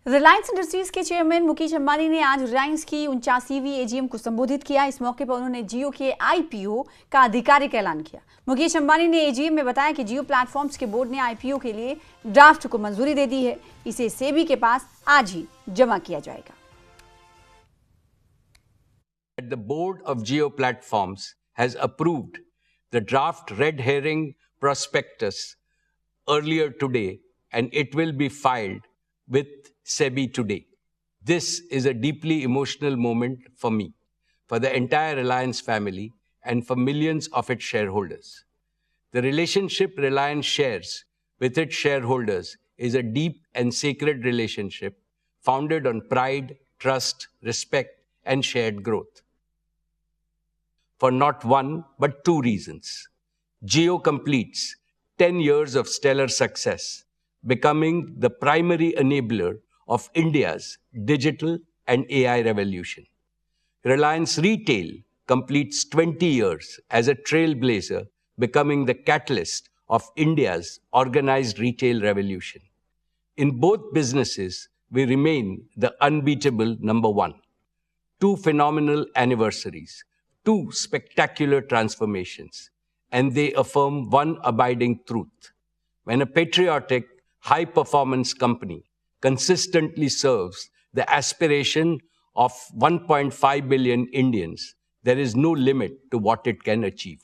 Reliance industries के chairman Mukesh Ambani ने आज रिलायंस की 49वीं एजीएम को संबोधित किया। इस मौके पर उन्होंने जियो के आईपीओ का आधिकारिक ऐलान किया। मुकेश अंबानी ने एजीएम में बताया कि जियो प्लेटफॉर्म्स के बोर्ड ने आईपीओ के लिए ड्राफ्ट को मंजूरी दे दी है। इसे सेबी के पास आज ही जमा किया जाएगा। The board of Jio Platforms has approved the draft red herring prospectus earlier today, and it will be filed with SEBI today. This is a deeply emotional moment for me, for the entire Reliance family, and for millions of its shareholders. The relationship Reliance shares with its shareholders is a deep and sacred relationship founded on pride, trust, respect, and shared growth. For not one, but two reasons. Jio completes 10 years of stellar success, becoming the primary enabler of India's digital and AI revolution. Reliance Retail completes 20 years as a trailblazer, becoming the catalyst of India's organized retail revolution. In both businesses, we remain the unbeatable number one. Two phenomenal anniversaries, two spectacular transformations, and they affirm one abiding truth. When a patriotic, high-performance company consistently serves the aspiration of 1.5 billion Indians, there is no limit to what it can achieve.